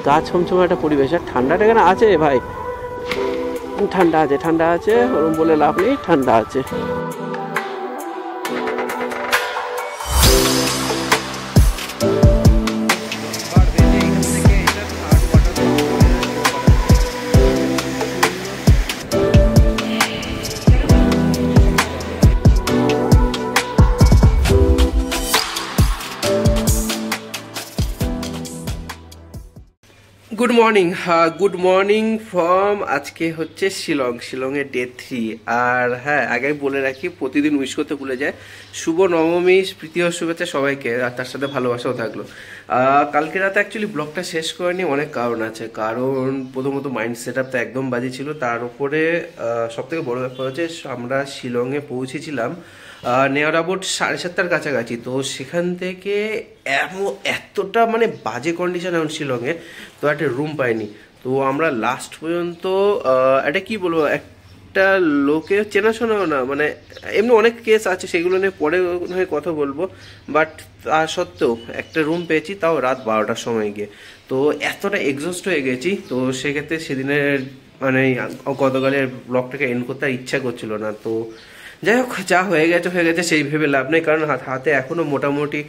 গা ছমছমে একটা পরিবেশ। আর ঠান্ডাটা এখানে আছে ভাই, ঠান্ডা আছে, ঠান্ডা আছে, ওরম বলে লাভ নেই, ঠান্ডা আছে। গুড মর্নিং ফ্রম আজকে হচ্ছে শিলংয়ের ডে 3। আর হ্যাঁ, আগে বলে রাখি, প্রতিদিন উইশ করতে ভুলে যায়। শুভ নবমী, প্রীতি ও শুভেচ্ছা সবাইকে, আর তার সাথে ভালোবাসাও থাকলো। কালকে রাতে অ্যাকচুয়ালি ব্লগটা শেষ করেনি, অনেক কারণ আছে। কারণ প্রথমত মাইন্ড সেট আপটা একদম বাজে ছিল, তার উপরে সবথেকে বড় ব্যাপার হচ্ছে আমরা শিলংয়ে পৌঁছেছিলাম নেওয়ার অ্যাবাউট 7:30টার কাছাকাছি। তো সেখান থেকে এতটা মানে বাজে কন্ডিশন এখন শিলংয়ে, তো একটা রুম পাইনি। তো আমরা লাস্ট পর্যন্ত এটা কি বলবো, একটা লোকে চেনাশোনাও না, মানে এমনি অনেক কেস আছে, সেগুলো নিয়ে পরে হয়ে কথা বলবো। বাট তা সত্ত্বেও একটা রুম পেয়েছি, তাও রাত 12টার সময় গিয়ে। তো এতটা এক্সস্ট হয়ে গেছি, তো সেক্ষেত্রে সেদিনের মানে গতকালের ব্লগটাকে এন্ড করতে ইচ্ছা করছিল না। তো যাই হোক, যা হয়ে গেছে সেই ভেবে লাভ নেই, কারণ হাতে এখনো মোটামুটি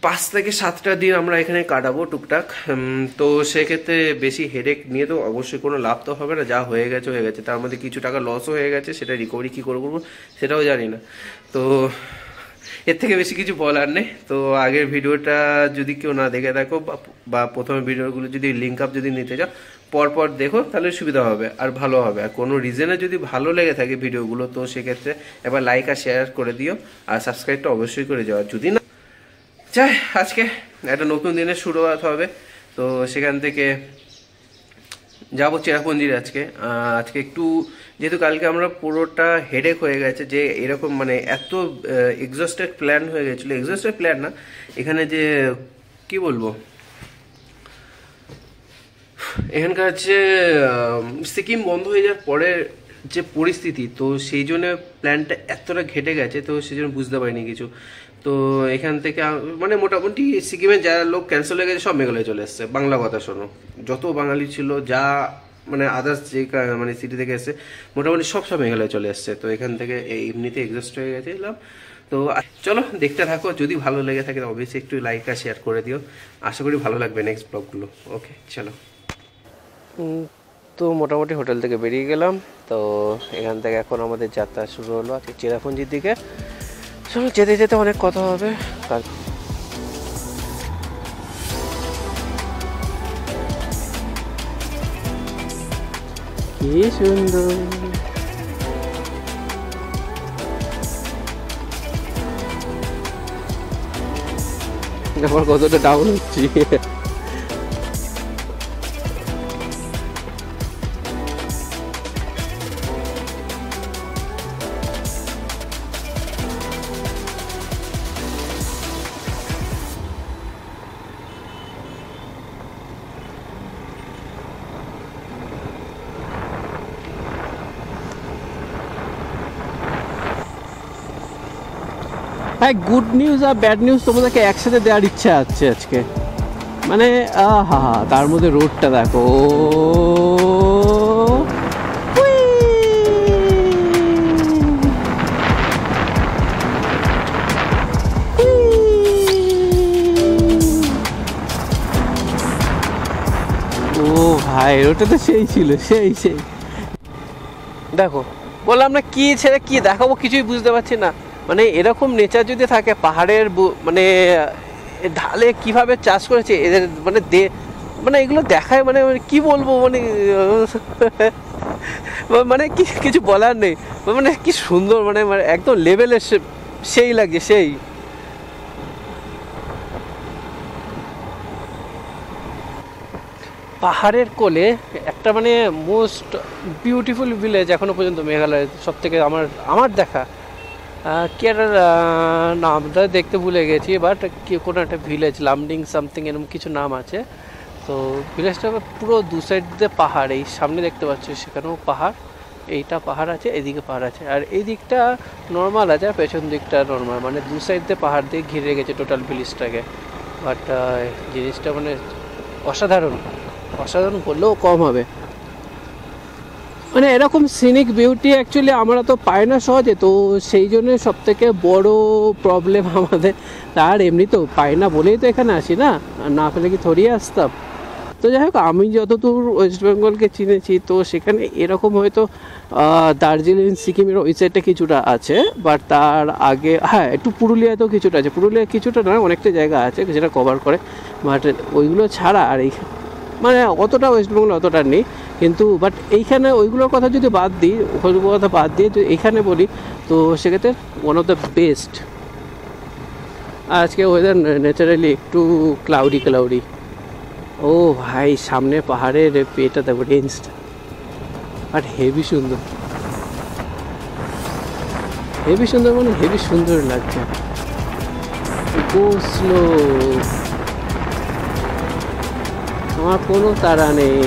5 থেকে 7টা দিন আমরা এখানে কাটাবো টুকটাক। তো সেক্ষেত্রে বেশি হেডেক নিয়ে তো অবশ্যই কোনো লাভ তো হবে না। যা হয়ে গেছে, তার মধ্যে কিছু টাকা লসও হয়ে গেছে, সেটা রিকভারি কী করবো সেটাও জানি না। তো এর থেকে বেশি কিছু বলার নেই। তো আগের ভিডিওটা যদি কেউ না দেখে থাকো, বা প্রথমে ভিডিওগুলো যদি লিঙ্ক আপ যদি নিতে চাও, পরপর দেখো, তাহলে সুবিধা হবে আর ভালো হবে। আর কোনো রিজনে যদি ভালো লেগে থাকে ভিডিওগুলো, তো সেক্ষেত্রে এবার লাইক আর শেয়ার করে দিও, আর সাবস্ক্রাইবটা অবশ্যই করে যাও। যদি না চাই, আজকে একটা নতুন দিনের শুরুয়াত হবে। তো সেখান থেকে যাবো চেরাপুঞ্জির। আজকে একটু, যেহেতু কালকে আমরা পুরোটা হেডেক হয়ে গেছে, যে এরকম মানে এত এক্সস্টেড প্ল্যান হয়ে গেছিলো, এক্সস্টেড প্ল্যান না, এখানে যে কি বলবো, এখানকার যে সিকিম বন্ধ হয়ে যাওয়ার পরে যে পরিস্থিতি, তো সেই জন্য প্ল্যানটা এতটা ঘেটে গেছে, তো সেই জন্য বুঝতে পারিনি কিছু। তো এখান থেকে মানে মোটামুটি সিকিমের যারা লোক ক্যান্সেল হয়ে গেছে, সব মেঘালয় চলে এসছে। বাংলা কথা শোনো, যত বাঙালি ছিল, যা মানে আদার্স যে মানে সিটি থেকে এসছে, মোটামুটি সব মেঘালয় চলে এসছে। তো এখান থেকে এমনিতে এক্সস্ট হয়ে গেছিলাম। তো চলো দেখতে থাকো, যদি ভালো লেগে থাকে অবশ্যই একটু লাইক আর শেয়ার করে দিও। আশা করি ভালো লাগবে নেক্সট ব্লগগুলো। ওকে চলো। তো মোটামুটি হোটেল থেকে বেরিয়ে গেলাম। তো এখান থেকে এখন আমাদের যাত্রা শুরু হলো আজকে চেরাপুঞ্জির দিকে। চলো, যেতে যেতে অনেক কথা হবে। কি সুন্দর, আমার কতটা ডাউন হচ্ছি। হ্যাঁ, গুড নিউজ আর ব্যাড নিউজ তোমাদেরকে একসাথে দেওয়ার ইচ্ছা আছে আজকে। মানে হা, তার মধ্যে রোডটা দেখো, ও ভাই, রোডটা তো সেই ছিল, সেই দেখো। বললাম না, কি ছেড়ে কি দেখাবো কিছুই বুঝতে পারছি না। মানে এরকম নেচার যদি থাকে, পাহাড়ের মানে ঢালে কিভাবে চাষ করেছে এদের, মানে মানে এগুলো দেখায়, মানে কি বলবো, মানে মানে কিছু বলার নেই। মানে কি সুন্দর, মানে একদম লেভেলের, সেই লাগে সেই। পাহাড়ের কোলে একটা মানে মোস্ট বিউটিফুল ভিলেজ এখনো পর্যন্ত মেঘালয়ের সব থেকে আমার দেখা। কি একটা নামটা দেখতে ভুলে গেছি, বাট কোনো একটা ভিলেজ, লামডিং সামথিং এরকম কিছু নাম আছে। তো ভিলেজটা পুরো দু সাইড দিয়ে পাহাড়, এই সামনে দেখতে পাচ্ছ সেখানেও পাহাড়, এইটা পাহাড় আছে, এদিকে পাহাড় আছে, আর এই দিকটা নর্মাল আছে, আর পেছন দিকটা নর্মাল, মানে দু সাইড দিয়ে পাহাড় দিয়ে ঘিরে গেছে টোটাল ভিলেজটাকে। বাট জিনিসটা মানে অসাধারণ, অসাধারণ বললেও কম হবে। মানে এরকম সিনিক বিউটি অ্যাকচুয়ালি আমরা তো পাই না সহজে, তো সেই জন্য সবথেকে বড় প্রবলেম আমাদের। আর এমনিতেও পাই না বলেই তো এখানে আসি না, আর না পেলে কি থরিয়ে আসতাম। তো যাই হোক, আমি যতদূর ওয়েস্ট বেঙ্গলকে চিনেছি তো সেখানে এরকম হয়তো দার্জিলিং সিকিমের ওই সাইডটা কিছুটা আছে, বাট তার আগে হ্যাঁ একটু পুরুলিয়াতেও কিছুটা আছে, পুরুলিয়া কিছুটা না অনেকটা জায়গা আছে যেটা কভার করে, বাট ওইগুলো ছাড়া আর এই মানে অতটা ওয়েস্ট বেঙ্গল অতটা নেই। কিন্তু বাট এইখানে ওইগুলোর কথা যদি বাদ দিই, ওইগুলোর কথা বাদ দিয়ে যদি এইখানে বলি তো সেক্ষেত্রে ওয়ান অফ দ্য বেস্ট। আজকে ওয়েদার ন্যাচারালি একটু ক্লাউডি। ও ভাই, সামনে পাহাড়ের পেটা দেখো, রেঞ্জটা আর হেভি সুন্দর, হেভি সুন্দর, মানে হেভি সুন্দর লাগছে। গো স্লো, আমার কোনো তাড়া নেই।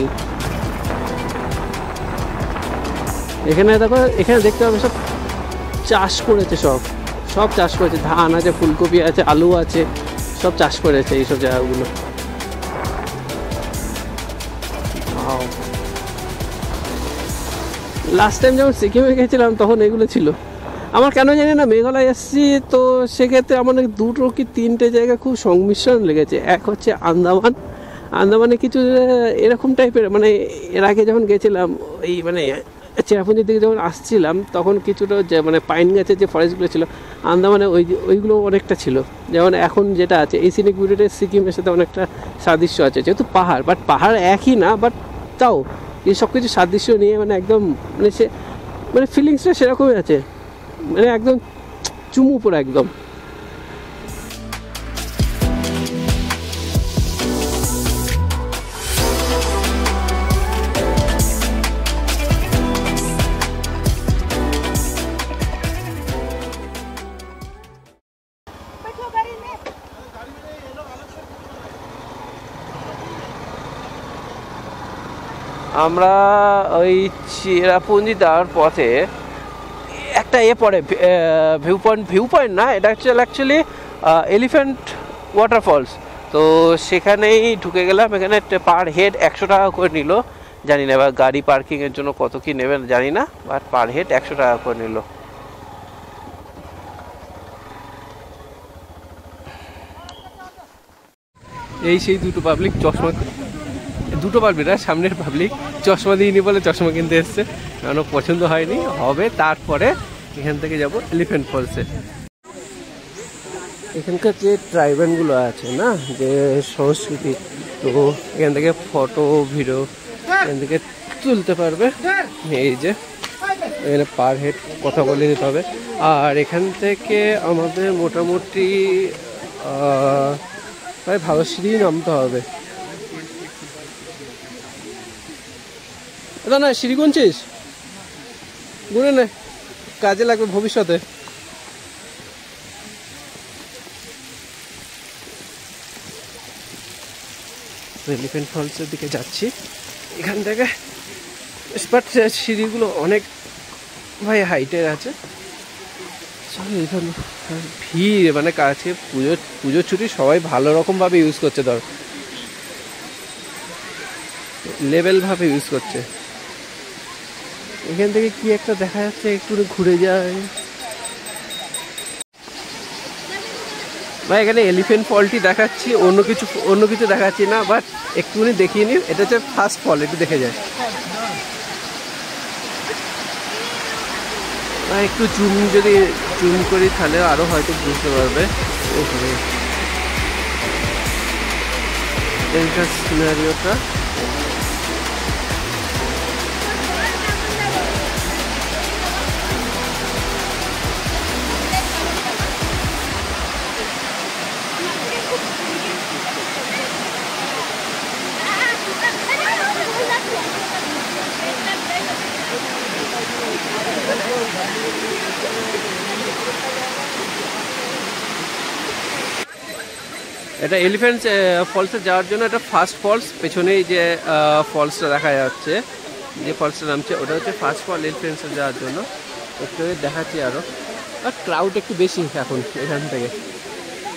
এখানে দেখো, এখানে দেখতে পাবে সব চাষ করেছে, সব চাষ করেছে, ধান আছে, ফুলকপি আছে, আলু আছে, সব চাষ করেছে এইসব জায়গাগুলো। লাস্ট টাইম যখন সিকিমে গেছিলাম তখন এগুলো ছিল। আমার কেন জানি না মেঘালয় এসেছি তো সেক্ষেত্রে আমার দুটো কি তিনটে জায়গা খুব সংমিশ্রণ লেগেছে। এক হচ্ছে আন্দামানে কিছু এরকম টাইপের, মানে এর আগে যখন গেছিলাম এই মানে চেরাপুঞ্জির দিকে যখন আসছিলাম তখন কিছুটা যে মানে পাইন গাছের যে ফরেস্টগুলো ছিল আন্দামানে ওইগুলো অনেকটা ছিল। যেমন এখন যেটা আছে এই সিনিক বিউটিটা সিকিমের সাথে অনেকটা সাদৃশ্য আছে, যেহেতু পাহাড়, বাট পাহাড় একই না, বাট তাও এই সব কিছু সাদৃশ্য নিয়ে মানে একদম মানে সে মানে ফিলিংসটা সেরকমই আছে, মানে একদম চুমু পুরো একদম। আমরা ওই চেরাপুঞ্জি যাওয়ার পথে একটা পড়ে ভিউ পয়েন্ট না, এটা অ্যাকচুয়ালি এলিফ্যান্ট ওয়াটারফলস। তো সেখানেই ঢুকে গেলাম। এখানে পার হেড 100 টাকা করে নিল, জানি না এবার গাড়ি পার্কিংয়ের জন্য কত কি নেবেন জানি না, বাট পার হেড 100 টাকা করে নিল। এই সেই দুটো পাবলিক চশমা, দুটো পাবলিক না, সামনের পাবলিক চশমা দিইনি বলে চশমা কিনতে এসছে, কারণ পছন্দ হয়নি, হবে তারপরে এখান থেকে যাব এলিফ্যান্ট ফলসে। এখানকার যে ট্রাইবালগুলো আছে না, যে সংস্কৃতি, তো এখান থেকে ফটো ভিডিও এখান থেকে তুলতে পারবে। এই যে এখানে পার হেড কথা বলে নিতে হবে। আর এখান থেকে আমাদের মোটামুটি প্রায় ভাগশ্রী নামতে হবে। এটা না সিঁড়ি গুনছিস, গুনে নে, কাজে লাগবে ভবিষ্যতে। এলিফ্যান্ট ফলসের দিকে যাচ্ছি এখান থেকে, বাট সিঁড়িগুলো অনেক ভাই হাইটের আছে। এখানে ভিড় মানে কাছে পুজোর ছুটি সবাই ভালো রকমভাবে ইউজ করছে, ধর লেভেলভাবে ইউজ করছে। এখান থেকে কি একটা দেখা যাচ্ছে, একটু ঘুরে যায় ভাই। এখানে এলিফ্যান্ট ফলটি দেখাচ্ছি, অন্য কিছু দেখাচ্ছি না, বাট একটুখানি দেখিয়ে নিন। এটা হচ্ছে ফার্স্ট ফল, একটু দেখে যায়। একটু যদি জুম করি তাহলে আরো হয়তো বুঝতে পারবে। এখানকার সিনারিওটা এটা এলিফ্যান্ট ফলসে যাওয়ার জন্য এটা ফার্স্ট ফলস। পেছনেই যে ফলসটা দেখা যাচ্ছে, যে ফলসটা নামছে ওটা হচ্ছে ফার্স্ট ফল এলিফ্যান্টসে যাওয়ার জন্য। একটু দেখাচ্ছি আরও, আর ক্রাউড একটু বেশি এখন এখান থেকে,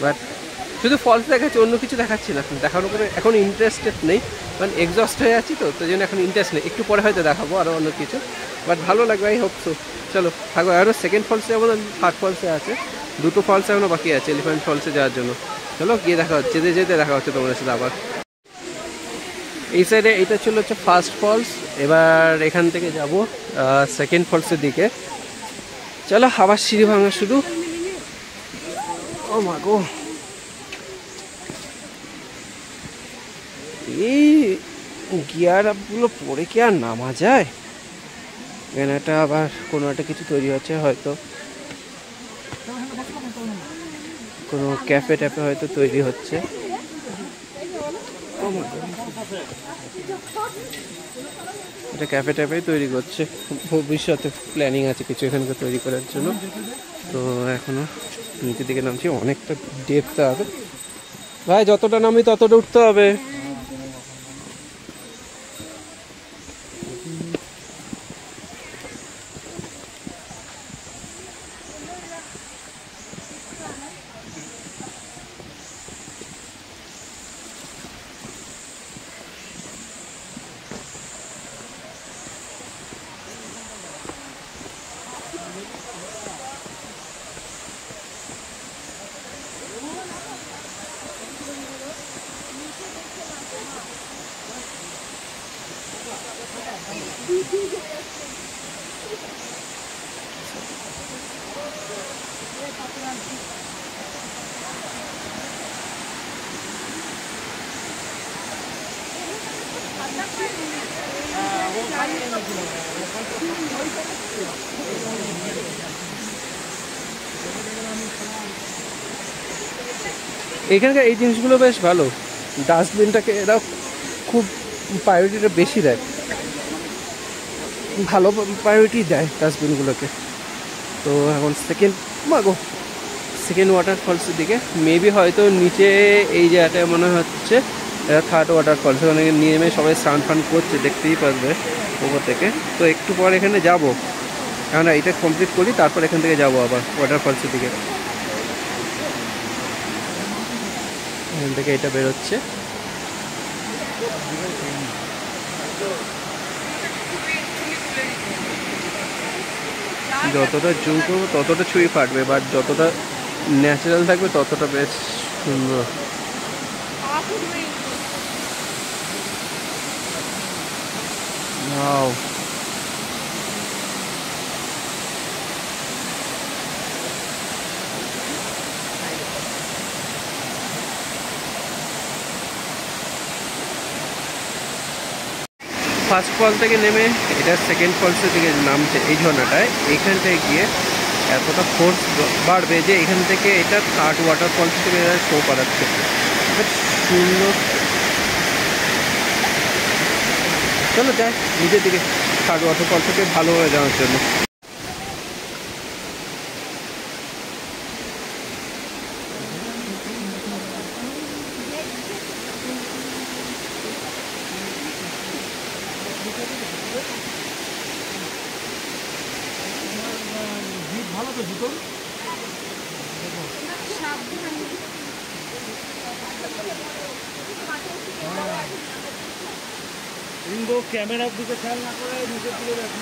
বাট শুধু ফলস দেখাচ্ছি, অন্য কিছু দেখাচ্ছি না, দেখানোর উপরে এখন ইন্টারেস্টেড নেই, কারণ এক্সস্ট হয়ে আছি তো, তাই জন্য এখন ইন্টারেস্ট নেই। একটু পরে হয়তো দেখাবো আরও অন্য কিছু, বাট ভালো লাগবে, আই হোপ সো। চলো থাকো, আরও সেকেন্ড ফলসে যেমন থার্ড ফলসে আছে, দুটো ফলস এখনও বাকি আছে এলিফ্যান্ট ফলসে যাওয়ার জন্য। চলো গিয়ে দেখা হচ্ছে, যেতে যেতে দেখা হচ্ছে তোমাদের সাথে আবার। এই সাইডে এটা ছিল হচ্ছে ফার্স্ট ফলস, এবার এখান থেকে যাব সেকেন্ড ফলসের দিকে। চলো আবার সিঁড়ি ভাঙা শুরু। ও মা গো, এই গিয়ার আপগুলো পরে কি আর নামা যায়? এখানে একটা আবার কোনো একটা কিছু তৈরি হচ্ছে, হয়তো কোনো ক্যাফে ট্যাফে হয়তো তৈরি হচ্ছে। এটা ক্যাফে ট্যাফেই তৈরি করছে, ভবিষ্যতে প্ল্যানিং আছে কিছু এখানকার তৈরি করার জন্য। তো এখনো নিচের দিকে নামছি, অনেকটা ডেপথ হবে ভাই, যতটা নামি ততটা উঠতে হবে। এখানকার এই জিনিসগুলো বেশ ভালো, ডাস্টবিনটাকে এরা খুব প্রায়োরিটিটা বেশি দেয়, ভালো প্রায়োরিটি দেয় ডাস্টবিনগুলোকে। তো এখন সেকেন্ড ওয়াটারফলসের দিকে, মেবি হয়তো নিচে এই জায়গাটায় মনে হচ্ছে এটা থার্ড ওয়াটারফলস, ওখানে নেমে সবাই স্নান ফান করছে, দেখতেই পারবে ওপর থেকে। তো একটু পর এখানে যাবো, আমরা এটা কমপ্লিট করি, তারপর এখান থেকে যাবো আবার ওয়াটারফলসের দিকে। এখান থেকে এটা বেরোচ্ছে, যতটা জুম করবো ততটা ছুঁয়ে ফাটবে, বাট যতটা ন্যাচারাল থাকবে ততটা বেশ সুন্দর। ওয়াও, ফার্স্ট ফল থেকে নেমে এটা সেকেন্ড ফলসের দিকে নামছে এই ঝর্ণাটায়। এইখান থেকে গিয়ে এতটা ফোর্স বাড়বে যে এখান থেকে এটা থার্ড ওয়াটারফলস থেকে শো করাচ্ছে, সুন্দর। চলো যাই নিজের দিকে, থার্ড ওয়াটারফল থেকে ভালো হয়ে যাওয়ার জন্য। ক্যামেরার দিকে খেয়াল না করে নিজের দিকে রাখি।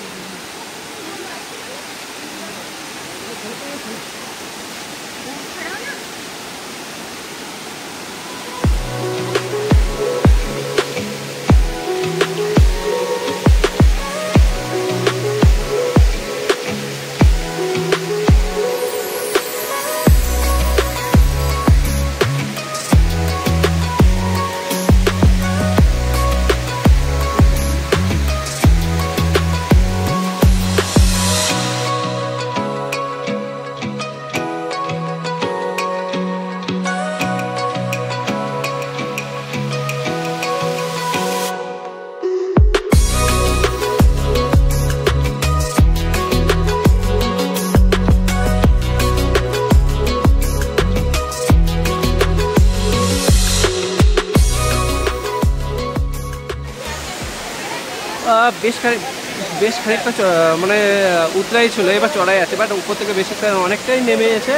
বেশ খানিকটা মানে উতরাই ছিল, এবার চড়াই আছে, বাট উপর থেকে বেশি অনেকটাই নেমে এসে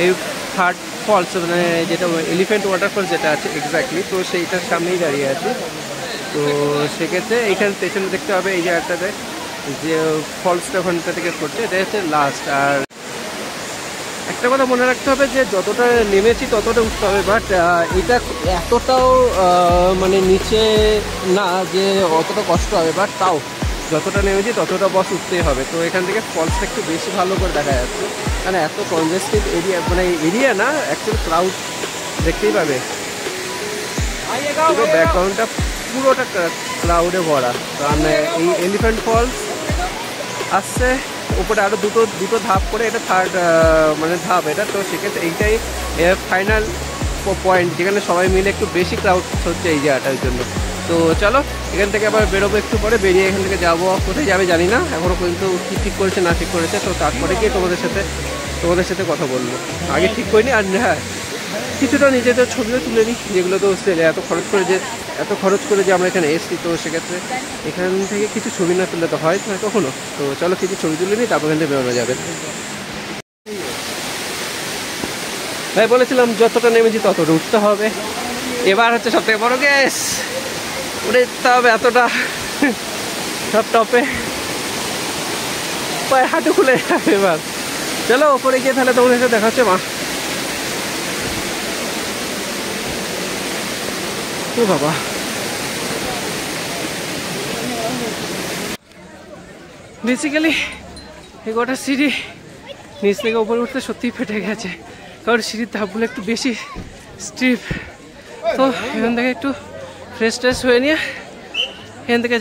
এই থার্ড ফলস, মানে যেটা এলিফ্যান্ট ওয়াটারফলস যেটা আছে এক্স্যাক্টলি, তো সেইটার সামনেই দাঁড়িয়ে আছি। তো সেক্ষেত্রে এইখানে পেছনে দেখতে হবে এই জায়গাটাতে যে ফলসটা ওখানটা থেকে পড়ছে, এটা হচ্ছে লাস্ট। আর একটা কথা মনে রাখতে হবে যে যতটা নেমেছি ততটা উঠতে হবে, বাট এটা এতটাও মানে নিচে না যে অতটা কষ্ট হবে, বাট তাও যতটা নেমেছি ততটা বস উঠতেই হবে। তো এখান থেকে ফলসটা একটু বেশি ভালো করে দেখা যাচ্ছে, মানে এত কনজেস্টেড এরিয়া, মানে এরিয়া না অ্যাকচুয়ালি ক্রাউড দেখতেই পাবে। পুরো ব্যাকগ্রাউন্ডটা পুরোটা ক্রাউডে ভরা। কারণ এই এলিফ্যান্ট ফলস আসছে উপরে আরও দুটো ধাপ করে, এটা থার্ড মানে ধাপ এটা। তো সেক্ষেত্রে এইটাই ফাইনাল পয়েন্ট যেখানে সবাই মিলে একটু বেশি ক্রাউড হচ্ছে এই জায়গাটার জন্য। তো চলো এখান থেকে আবার বেরোবো একটু পরে, বেরিয়ে এখান থেকে যাবো, কোথায় যাবে জানি না এখনও পর্যন্ত, কী ঠিক করেছে না ঠিক করেছে। তো তারপরে গিয়ে তোমাদের সাথে কথা বলবো, আগে ঠিক করিনি। আর হ্যাঁ, কিছুটা নিজেদের ছবিও তুলে নিই, যেগুলো তো এত খরচ করে যে আমরা এখানে এসছি, তো সেক্ষেত্রে এখান থেকে কিছু ছবি না তুললে তো হয় না কখনো। তো চলো কিছু ছবি তুলে নিই, তারপর এখান থেকে বেরোনো যাবে। ভাই বলেছিলাম যতটা নেমেছি ততটা উঠতে হবে। এবার হচ্ছে সব থেকে বড় গ্যাস, উঠতে হবে এতটা সব টপে, পায়ে হাঁটু খুলে যাবে। এবার চলো ওপরে গিয়ে তাহলে তোমাদের সাথে দেখা হচ্ছে। ও বাবা, বেসিক্যালি এই গোটা সিঁড়ি নিচ থেকে উপরে উঠতে সত্যিই ফেটে গেছে, কারণ সিঁড়ির ধাপগুলো একটু বেশি স্টিপ। তো এখান থেকে একটু ফ্রেশ ট্রেশ হয়ে নিয়ে এখান থেকে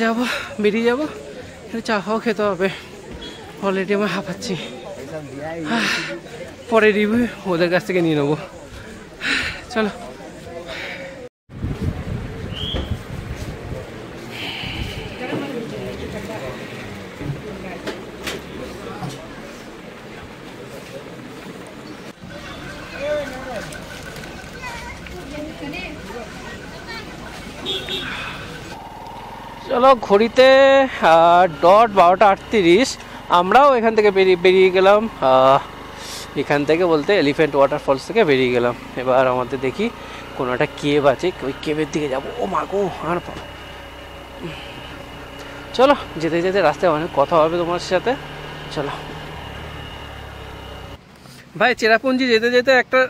বেরিয়ে যাবো, চা খাও খেতে হবে। অলরেডি আমি হাঁপাচ্ছি, পরে রিভিউ ওদের কাছ থেকে নিয়ে নেবো। চলো ঘড়িতে ডট 12:38 আমরাও এখান থেকে বেরিয়ে গেলাম। এখান থেকে বলতে এলিফ্যান্ট ওয়াটারফলস থেকে বেরিয়ে গেলাম। এবার আমাদের দেখি কোনো একটা কেভ আছে, ওই কেভের দিকে যাবো। ও মাগো, আর চলো যেতে যেতে রাস্তায় অনেক কথা হবে তোমার সাথে। চলো ভাই, চেরাপুঞ্জি যেতে যেতে একটা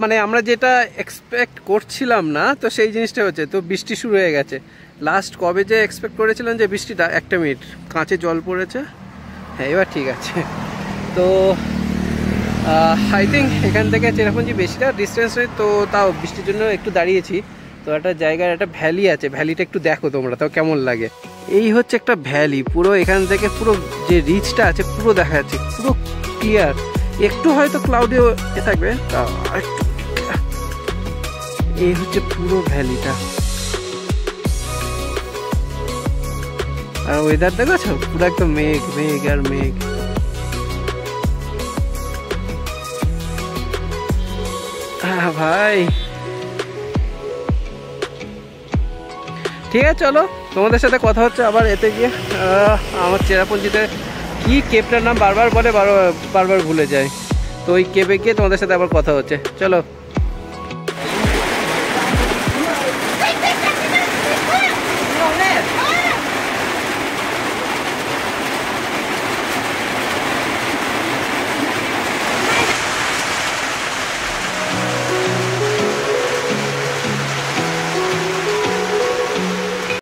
মানে আমরা যেটা এক্সপেক্ট করছিলাম না, তো সেই জিনিসটা হচ্ছে। তো বৃষ্টি শুরু হয়ে গেছে। লাস্ট কবে যে এক্সপেক্ট করেছিলাম যে বৃষ্টিটা, একটা মিনিট কাঁচে জল পড়েছে। হ্যাঁ এবার ঠিক আছে। তো আই থিঙ্ক এখান থেকে চেরাপুঞ্জি বেশিটা ডিস্টেন্স নেই, তো তাও বৃষ্টির জন্য একটু দাঁড়িয়েছি। তো একটা জায়গার একটা ভ্যালি আছে, ভ্যালিটা একটু দেখো তোমরা, তাও কেমন লাগে। এই হচ্ছে একটা ভ্যালি, পুরো এখান থেকে পুরো যে রিচটা আছে পুরো দেখা যাচ্ছে, পুরো ক্লিয়ার। একটু হয়তো ক্লাউডেও থাকবে, তা একটু। এই হচ্ছে পুরো ভ্যালিটা, আর ওয়েদার দেখেছো পুরো একদম মেঘ মেঘ আর মেঘ। ভাই ঠিক আছে, চলো তোমাদের সাথে কথা হচ্ছে আবার এতে গিয়ে। আমার চেরাপুঞ্জিতে কি কেপটার নাম বারবার বলে, বারবার ভুলে যায়। তো ওই কেপে গিয়ে তোমাদের সাথে আবার কথা হচ্ছে। চলো।